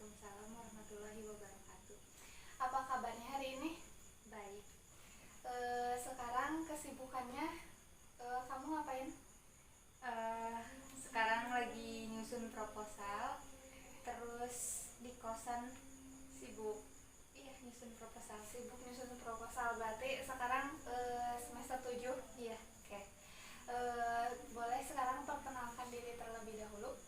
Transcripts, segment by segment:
Waalaikumsalam warahmatullahi wabarakatuh. Apa kabarnya hari ini? Baik. Sekarang kesibukannya kamu ngapain? Eh, Sekarang lagi nyusun proposal, terus di kosan sibuk. Iya, nyusun proposal. Sibuk nyusun proposal, berarti sekarang semester 7. Iya. Oke. Boleh sekarang perkenalkan diri terlebih dahulu?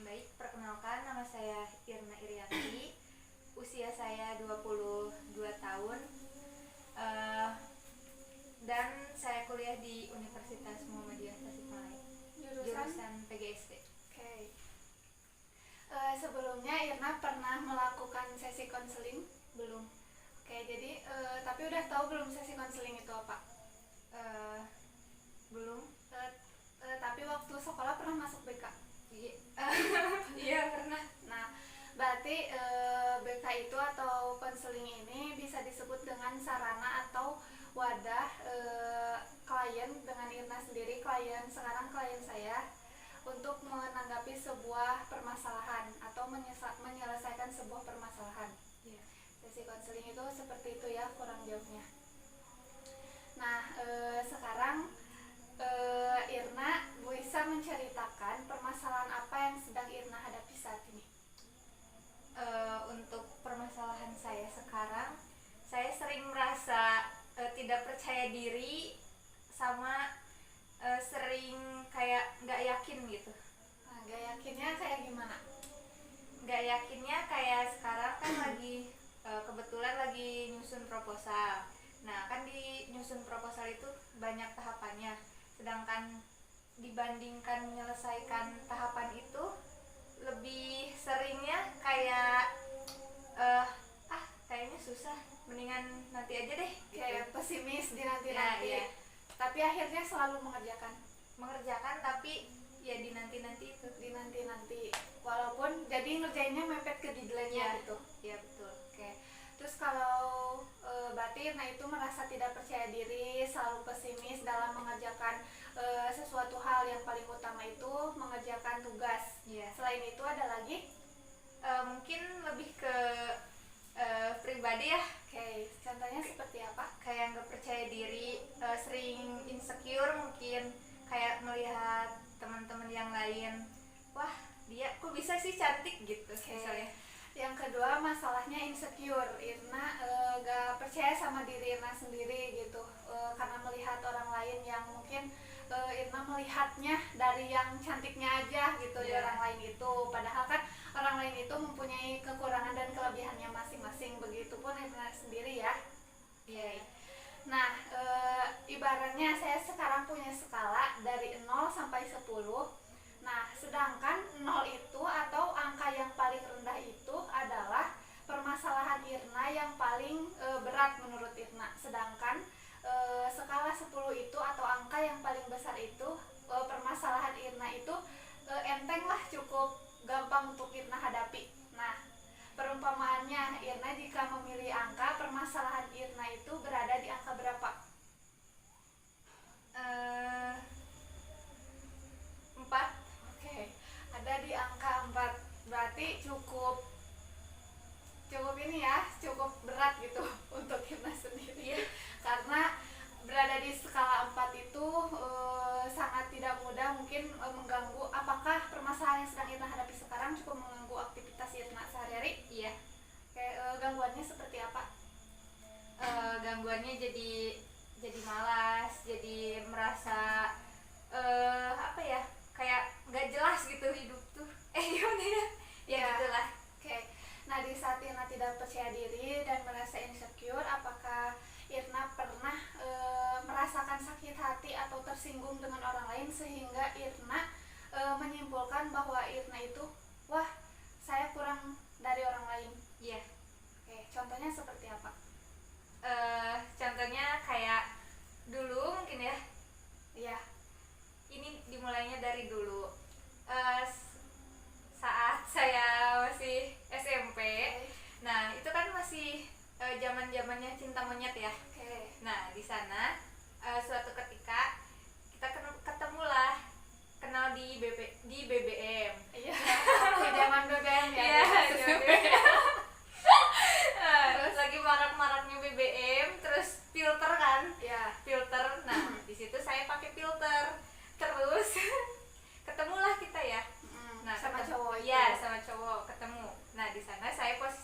Baik, perkenalkan, nama saya Irna Irianti. Usia saya 22 tahun. Dan saya kuliah di Universitas Muhammadiyah Tasikmalaya. Jurusan PGSD. Oke. Sebelumnya Irna pernah melakukan sesi konseling? Belum. Oke, jadi tapi udah tahu belum sesi konseling itu apa? Belum. Tapi waktu sekolah pernah masuk BK? Iya, pernah. Nah, berarti BK itu atau konseling ini bisa disebut dengan sarana atau wadah klien, dengan Irna sendiri klien, sekarang klien saya, untuk menanggapi sebuah permasalahan atau menyelesaikan sebuah permasalahan. Iya. Sesi konseling itu seperti itu ya, kurang jauhnya. Nah, sekarang Irna bisa menceritakan permasalahan apa yang sedang Irna hadapi saat ini. Untuk permasalahan saya sekarang, saya sering merasa tidak percaya diri, sama sering kayak nggak yakin gitu. Nah, gak yakinnya kayak gimana? Nggak yakinnya kayak sekarang kan lagi kebetulan lagi nyusun proposal. Nah, kan di nyusun proposal itu banyak tahapannya, sedangkan dibandingkan menyelesaikan tahapan itu, lebih seringnya kayak kayaknya susah, mendingan nanti aja deh gitu. Kayak pesimis di nanti-nanti. Ya, iya. Tapi akhirnya selalu mengerjakan Tapi ya di nanti-nanti itu. di nanti-nanti, walaupun jadi ngerjainnya mepet ke deadline-nya gitu. Iya, betul. Oke. Terus kalau berarti Irna itu merasa tidak percaya diri, selalu pesimis dalam mengerjakan sesuatu hal, yang paling utama itu mengerjakan tugas. Iya. Selain itu ada lagi? Mungkin lebih ke pribadi ya, Oke, contohnya seperti apa? kayak nggak percaya diri, sering insecure, mungkin kayak melihat teman-teman yang lain, wah dia kok bisa sih cantik gitu. Oke. Misalnya. Yang kedua masalahnya insecure. Irna gak percaya sama diri Irna sendiri gitu, karena melihat orang lain yang mungkin Irna melihatnya dari yang cantiknya aja gitu. Di orang lain itu, padahal kan orang lain itu mempunyai kekurangan dan kelebihannya masing-masing. Begitupun Irna sendiri ya. Iya. Nah, ibaratnya saya sekarang punya skala dari 0 sampai 10. Nah, sedangkan 0 itu atau angka yang paling rendah itu adalah permasalahan Irna yang paling berat menurut Irna. Sedangkan skala 10 itu atau angka yang paling besar itu, permasalahan Irna itu enteng lah, cukup gampang untuk Irna hadapi. Nah, perumpamaannya, Irna jika memilih angka, permasalahan Irna itu berada di angka berapa? 4. Oke, ada di angka 4. Berarti cukup ini ya, cukup berat gitu untuk Irna sendiri. Karena berada di skala 4 itu sangat tidak mudah, mungkin mengganggu. Apakah permasalahan yang sedang Irna hadapi sekarang cukup mengganggu aktivitas Irna sehari-hari? Iya. Oke, gangguannya seperti apa? Gangguannya jadi malas, jadi merasa apa ya, kayak nggak jelas gitu hidup tuh. Gimana ya? Ya gitulah. Oke. Nah, di saat Irna tidak percaya diri dan merasa insecure, apakah Irna pernah merasakan sakit hati atau tersinggung dengan orang lain sehingga Irna menyimpulkan bahwa Irna itu, wah, saya kurang dari orang lain? Iya. Oke, contohnya seperti apa? Contohnya kayak dulu mungkin ya. Iya. Ini dimulainya dari dulu. Saat saya masih SMP. Nah, itu kan masih zaman-zamannya cinta monyet ya. Oke. Nah, di sana suatu ketika kita ketemulah, kenal di BBM. Iya. Di zaman BBM ya. Iya, BBM.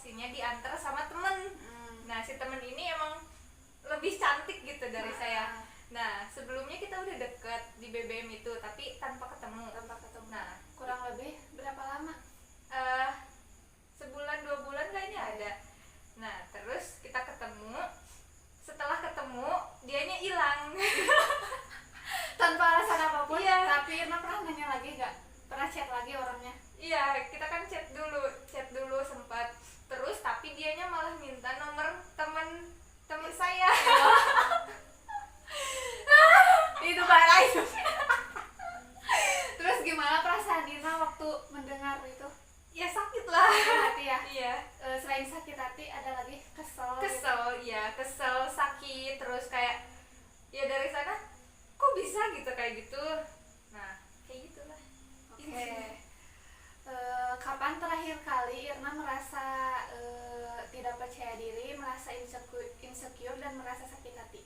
posisinya diantar sama temen. Nah si temen ini emang lebih cantik gitu dari saya. Nah sebelumnya kita udah deket di BBM itu tapi tanpa ketemu. Nah kurang lebih berapa lama? Sebulan 2 bulan kayaknya ada. Nah terus kita ketemu, setelah ketemu dianya hilang. Tanpa alasan apapun. Iya. Tapi Irna pernah nanya lagi gak? Pernah chat lagi orangnya? Iya, kita kan chat dulu sempat. Terus tapi dianya malah minta nomor temen saya. Itu parah itu. Terus gimana perasaan Irna waktu mendengar itu? Ya sakit lah. Sakit hati ya? Iya. Selain sakit hati ada lagi kesel. Kesel, sakit, terus kayak ya dari sana kok bisa gitu kayak gitu. Nah, kayak gitulah. Oke. Kapan terakhir kali Irna merasa tidak percaya diri, merasa insecure dan merasa sakit hati?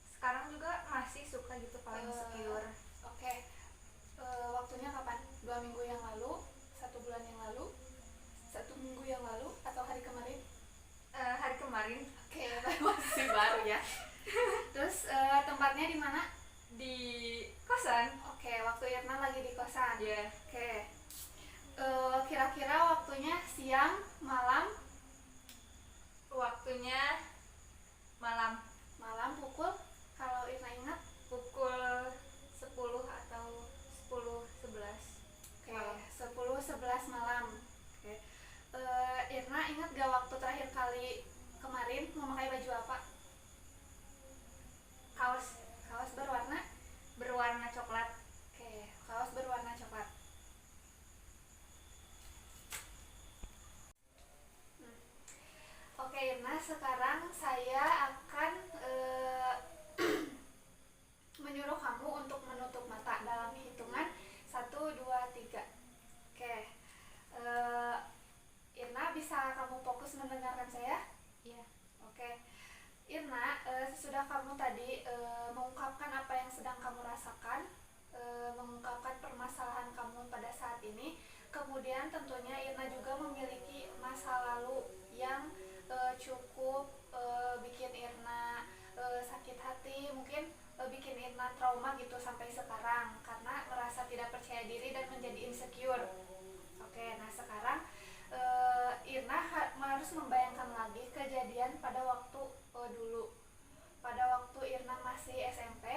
Sekarang juga masih suka gitu paling insecure. Oke. Waktunya kapan? 2 minggu yang lalu, 1 bulan yang lalu, 1 minggu yang lalu, atau hari kemarin? Hari kemarin. Oke, masih baru ya. Terus tempatnya di mana? Di kosan. Oke, waktu Irna lagi di kosan. Iya. Oke. Kira-kira waktunya siang, malam? Waktunya malam. Malam pukul, kalau Irna ingat? Pukul 10 atau 10-11. Oke, 10-11 malam. Oke. Irna ingat gak waktu terakhir kali kemarin memakai baju apa? Kaos berwarna coklat. Oke, kaos berwarna coklat. Oke Irna, sekarang saya akan menyuruh kamu untuk menutup mata dalam hitungan 1, 2, 3. Oke, Irna bisa kamu fokus mendengarkan saya? Iya. Oke, Irna, sesudah kamu tadi mengungkapkan apa yang sedang kamu rasakan, mengungkapkan permasalahan kamu pada saat ini, kemudian tentunya Irna juga memiliki masa lalu yang cukup bikin Irna sakit hati, mungkin bikin Irna trauma gitu sampai sekarang karena merasa tidak percaya diri dan menjadi insecure. Oke, nah sekarang Irna harus membayangkan lagi kejadian pada waktu dulu, pada waktu Irna masih SMP,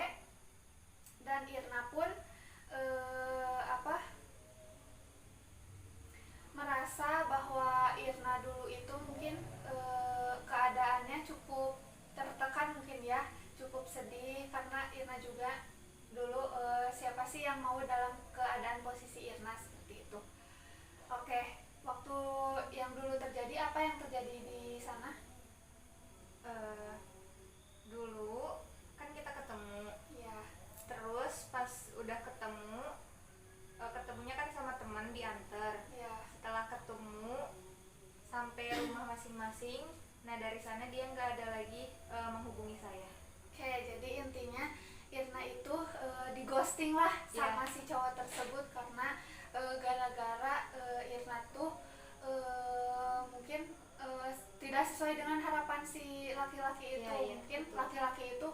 dan Irna pun merasa bahwa Irna dulu itu mungkin keadaannya cukup tertekan mungkin ya, cukup sedih karena Irna juga dulu siapa sih yang mau dalam keadaan posisi Irna seperti itu. Oke, waktu yang dulu terjadi, apa yang terjadi di sana? Dulu kan kita ketemu Ya. terus pas udah ketemunya kan sama teman diantar. Ya. Setelah ketemu sampai rumah masing-masing, nah dari sana dia nggak ada lagi menghubungi saya. Oke, jadi intinya Irna itu di ghosting lah sama si cowok tersebut karena gara-gara Irna tuh mungkin tidak sesuai dengan harapan si laki-laki itu. Mungkin betul. Laki-laki itu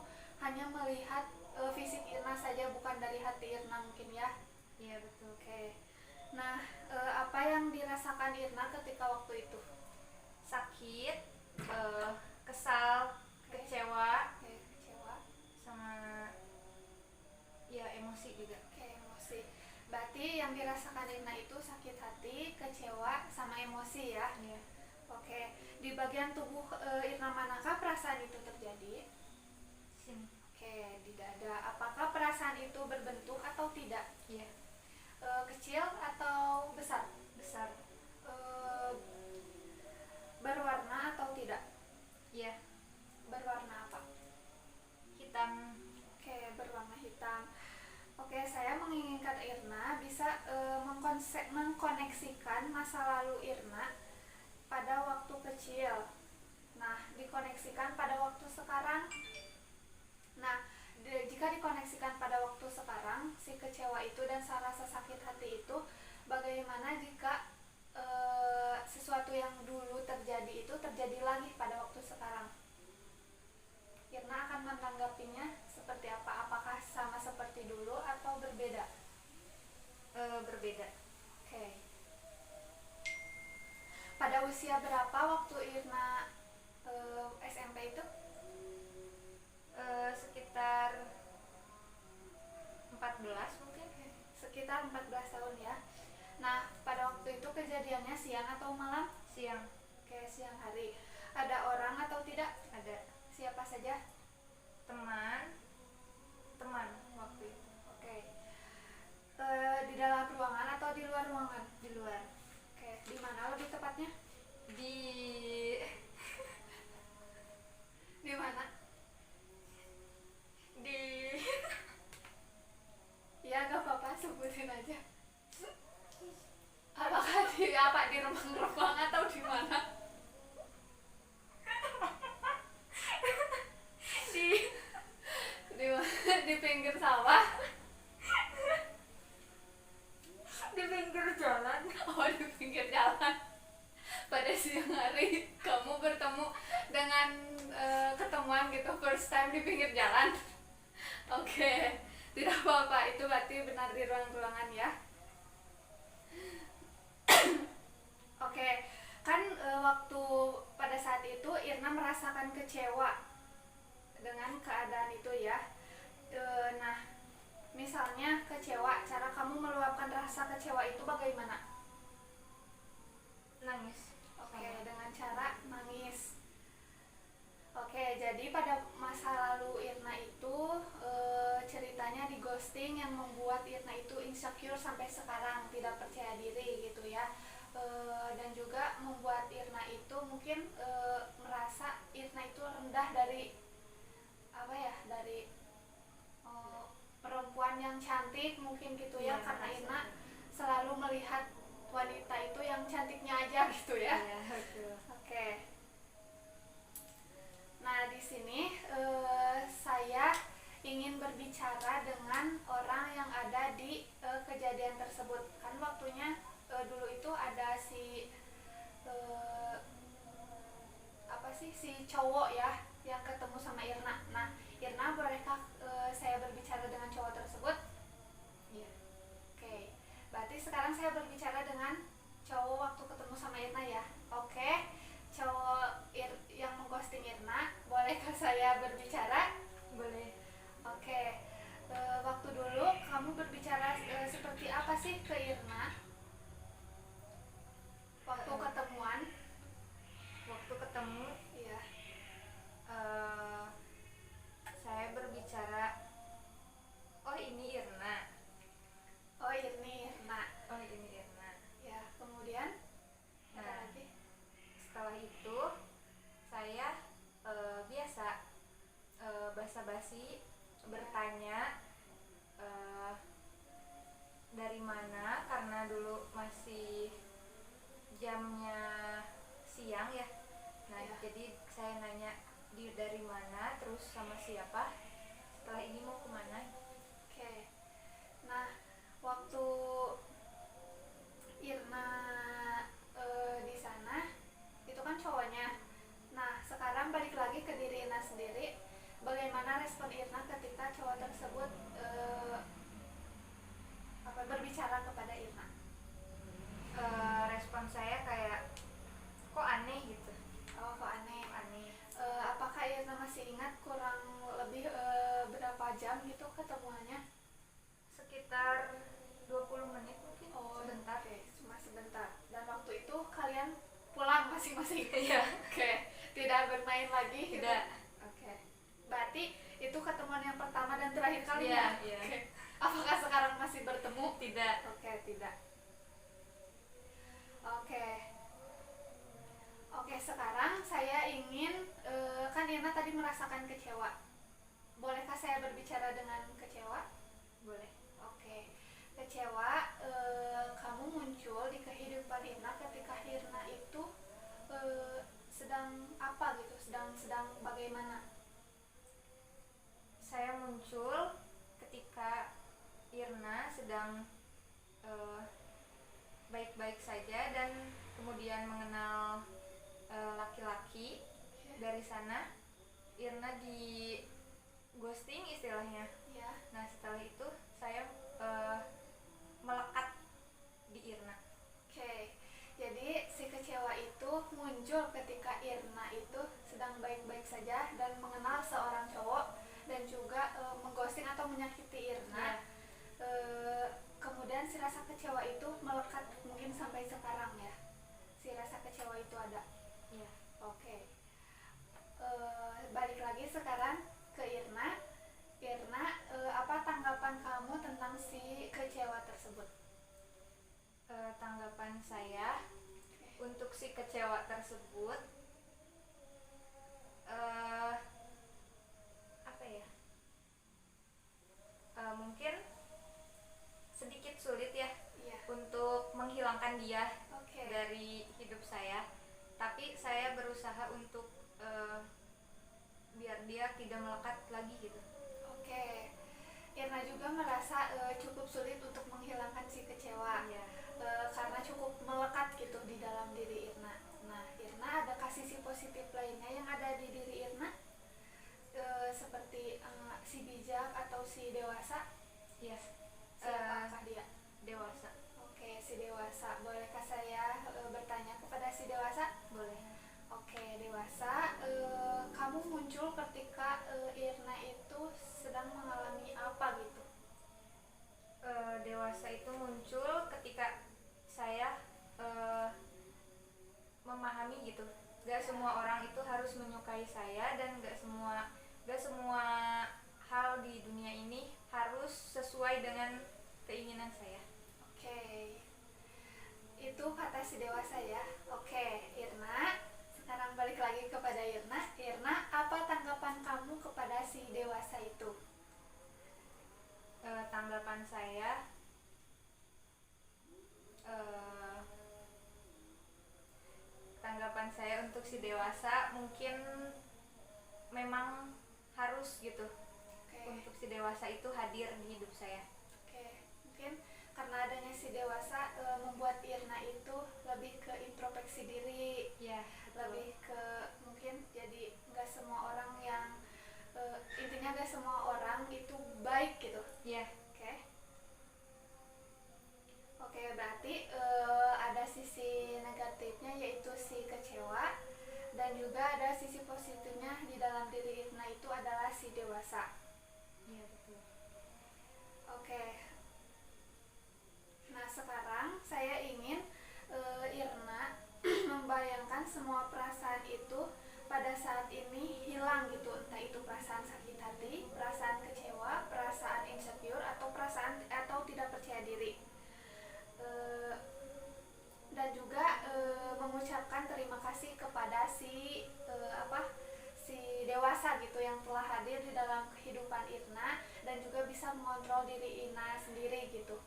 hanya melihat fisik Irna saja, bukan dari hati Irna mungkin ya. Iya betul. Oke. Nah, apa yang dirasakan Irna ketika waktu itu? Sakit, kesal, kecewa, sama ya emosi juga. Oke, emosi. Berarti yang dirasakan Irna itu sakit hati, kecewa, sama emosi ya? Iya. Oke, di bagian tubuh Irna manakah perasaan itu terjadi? Sini. Oke, di dada. Apakah perasaan itu berbentuk atau tidak? Iya. Kecil atau besar? Besar. Berwarna atau tidak? Iya. Berwarna apa? Hitam. Oke, berwarna hitam. Oke, saya menginginkan Irna bisa mengkoneksikan masa lalu Irna pada waktu kecil. Nah, dikoneksikan pada waktu sekarang. Nah, jika dikoneksikan pada waktu sekarang, si kecewa itu dan rasa sakit hati itu, bagaimana jika berbeda. Oke. Pada usia berapa waktu Irna SMP itu? Sekitar 14 mungkin. Sekitar 14 tahun ya. Nah, pada waktu itu kejadiannya siang atau malam? Siang. Oke, siang hari. Ada orang atau tidak? Ada Siapa saja? teman waktu itu. Oke. Di dalam ruangan atau di luar ruangan? Di luar. Oke, di mana lebih tepatnya? Di Di mana? di Ya, gak apa-apa, sebutin aja. Apakah di rumah atau di mana? di Di pinggir sawah. di pinggir jalan. Oh, di pinggir jalan. Pada siang hari kamu bertemu dengan ketemuan gitu first time di pinggir jalan. Oke, tidak apa-apa, itu berarti benar di ruangan ya. Oke, kan waktu pada saat itu Irna merasakan kecewa dengan keadaan itu ya. Nah, misalnya kecewa, cara kamu meluapkan rasa kecewa itu bagaimana? Nangis. Oke, dengan cara nangis. Oke, jadi pada masa lalu Irna itu ceritanya di ghosting yang membuat Irna itu insecure sampai sekarang, tidak percaya diri gitu ya. Dan juga membuat Irna itu mungkin merasa Irna itu rendah dari apa ya, dari perempuan yang cantik mungkin gitu ya, Iya, karena rasa Irna itu. selalu melihat wanita itu yang cantiknya aja gitu ya. Iya, betul. Oke. Nah, di sini saya ingin berbicara dengan orang yang ada di kejadian tersebut. Kan waktunya dulu itu ada si si cowok ya yang ketemu sama Irna. Nah, Irna, bolehkah saya berbicara dengan cowok tersebut? Iya. Oke. Berarti sekarang saya berbicara dengan cowok waktu ketemu sama Irna ya. Oke. Cowok yang mengghosting Irna, bolehkah saya berbicara? Boleh. Oke. Waktu dulu kamu berbicara seperti apa sih ke Irna? Waktu ketemuan? Waktu ketemu Iya. saya berbicara, oh ini Irna. Oh, ini Irna. Oh ini Irna. Ya, kemudian apa Nah, lagi? setelah itu saya biasa basa-basi bertanya dari mana, karena dulu masih jamnya siang ya. Nah, Ya. jadi saya nanya dari mana, terus sama siapa, setelah ini mau kemana. Oke. Nah, waktu Irna di sana, itu kan cowoknya. Nah, sekarang balik lagi ke diri Irna sendiri. Bagaimana respon Irna ketika cowok tersebut berbicara kepada Irna? Respon saya kayak kok aneh gitu. Oh, kok aneh. Aneh. Apakah Irna masih ingat kurang lebih berapa jam gitu ketemuannya? Sekitar 20 menit mungkin. Oh, Sebentar. Oke, cuma sebentar. Dan waktu itu kalian pulang masing-masing? Iya. Oke, tidak bermain lagi? gitu? Tidak. Oke. Berarti itu ketemuan yang pertama dan terakhir Iya, kalinya? iya. Oke. Apakah sekarang masih bertemu? Tidak. Oke, tidak. Oke. Oke, sekarang saya ingin kan Irna tadi merasakan kecewa. Bolehkah saya berbicara dengan kecewa? Boleh. Oke. Kecewa kamu muncul di kehidupan Irna ketika Irna itu sedang apa gitu? Sedang bagaimana? Saya muncul ketika Irna sedang baik-baik saja dan kemudian mengenal laki-laki. Dari sana Irna di ghosting istilahnya. Ya. Nah, setelah itu saya melekat muncul ketika Irna itu sedang baik-baik saja dan mengenal seorang cowok dan juga menggosting atau menyakiti Irna. Kemudian si rasa kecewa itu melekat mungkin sampai sekarang ya. Si rasa kecewa itu ada. Iya. Oke. Balik lagi sekarang ke Irna. Irna, apa tanggapan kamu tentang si kecewa tersebut? Tanggapan saya untuk si kecewa tersebut, apa ya, mungkin sedikit sulit ya Iya. untuk menghilangkan dia Oke. dari hidup saya, tapi saya berusaha untuk biar dia tidak melekat lagi gitu. Oke. Irna juga merasa cukup sulit untuk menghilangkan si kecewa. Iya. Karena cukup melekat gitu di dalam diri Irna. Nah, Irna adakah sisi positif lainnya yang ada di diri Irna? Seperti si bijak atau si dewasa? Iya. Siapakah dia? Dewasa. Oke, si dewasa. Bolehkah saya bertanya kepada si dewasa? Boleh. Oke, dewasa. Kamu muncul ketika Irna itu sedang mengalami apa gitu? Dewasa itu muncul ketika saya memahami gitu, gak semua orang itu harus menyukai saya, dan gak semua hal di dunia ini harus sesuai dengan keinginan saya. Oke, itu kata si dewasa ya. Oke, Irna, sekarang balik lagi kepada Irna. Irna, apa tanggapan kamu kepada si dewasa itu? Tanggapan saya, untuk si dewasa mungkin memang harus gitu. Oke. Untuk si dewasa itu hadir di hidup saya. Oke, mungkin karena adanya si dewasa membuat Irna itu lebih ke introspeksi diri, Ya, lebih ke mungkin jadi nggak semua orang yang intinya nggak semua orang itu baik gitu. ya. Oke. Oke, berarti ada sisi negatifnya yaitu si kecewa, dan juga ada sisi positifnya di dalam diri Irna itu adalah si dewasa. Iya, betul. Oke. Nah, sekarang saya ingin Irna membayangkan semua perasaan itu pada saat ini hilang gitu, entah itu perasaan sakit hati, perasaan kecewa, perasaan insecure, atau perasaan atau tidak percaya diri. Dan juga mengucapkan terima kasih kepada si si dewasa gitu yang telah hadir di dalam kehidupan Irna dan juga bisa mengontrol diri Irna sendiri gitu.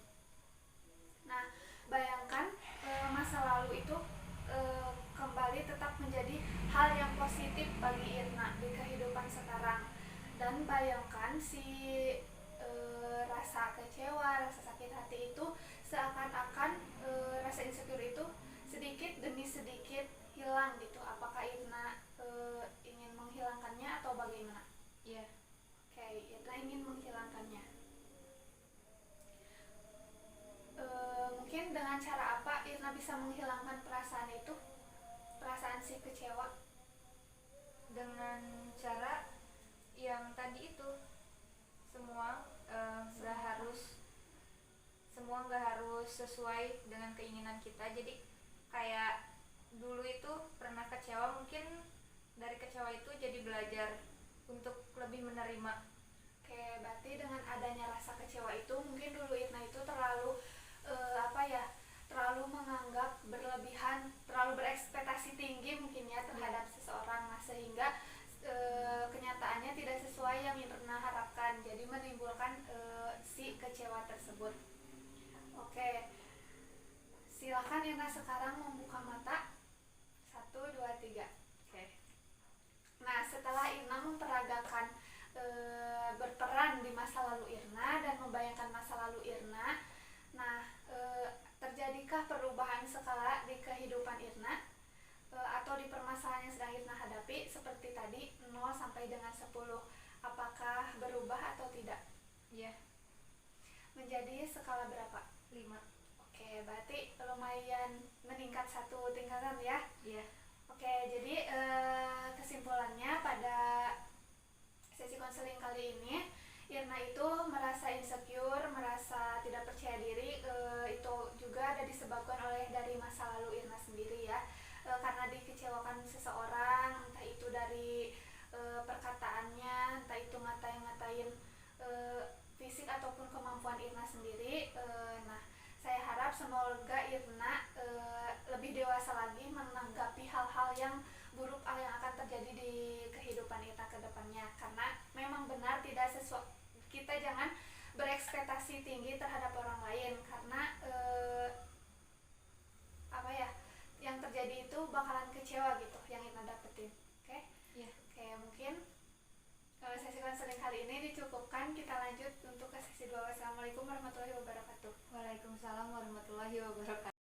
Nah, bayangkan masa lalu itu kembali tetap menjadi hal yang positif bagi Irna di kehidupan sekarang, dan bayangkan si rasa kecewa, rasa sakit hati itu seakan-akan rasa insecure itu sedikit demi sedikit hilang gitu. Apakah Irna ingin menghilangkannya atau bagaimana? Iya. Oke, Irna ingin menghilangkannya. Mungkin dengan cara apa Irna bisa menghilangkan perasaan itu, perasaan si kecewa? Dengan cara yang tadi itu, semua nggak harus sesuai dengan keinginan kita. Jadi kayak dulu itu pernah kecewa, mungkin dari kecewa itu jadi belajar untuk lebih menerima. Oke, berarti dengan adanya rasa kecewa itu mungkin dulu Irna itu terlalu terlalu menganggap berlebihan, terlalu berekspektasi tinggi mungkin ya terhadap seseorang, nah sehingga kenyataannya tidak sesuai yang Irna harapkan, jadi menimbulkan si kecewa tersebut. Oke, silahkan Irna sekarang membuka mata. 1, 2, 3. Oke. Nah, setelah Irna memperagakan berperan di masa lalu Irna dan membayangkan masa lalu Irna, nah terjadikah perubahan skala di kehidupan Irna atau di permasalahan yang sedang Irna hadapi seperti tadi 0 sampai dengan 10? Apakah berubah atau tidak? Iya. Menjadi skala berapa? 5. Oke, berarti lumayan meningkat 1 tingkatan ya. Iya. Oke, jadi kesimpulannya pada sesi konseling kali ini, Irna itu merasa insecure, merasa tidak percaya diri, itu juga ada disebabkan oleh dari masa lalu Irna sendiri ya, karena dikecewakan seseorang, entah itu dari perkataannya, entah itu ngatain fisik ataupun kemampuan Irna sendiri. Nah, saya harap semoga Irna lebih dewasa lagi menanggapi hal-hal yang buruk yang akan terjadi di kehidupan Irna ke depannya, karena memang benar tidak sesuai, kita jangan berekspektasi tinggi terhadap orang lain, karena apa ya, yang terjadi itu bakalan kecewa gitu yang Irna dapetin. Oke? Iya. Oke, mungkin sesi konseling kali ini dicukupkan. Kita lanjut untuk ke sesi 2. Wassalamualaikum warahmatullahi wabarakatuh. Waalaikumsalam warahmatullahi wabarakatuh.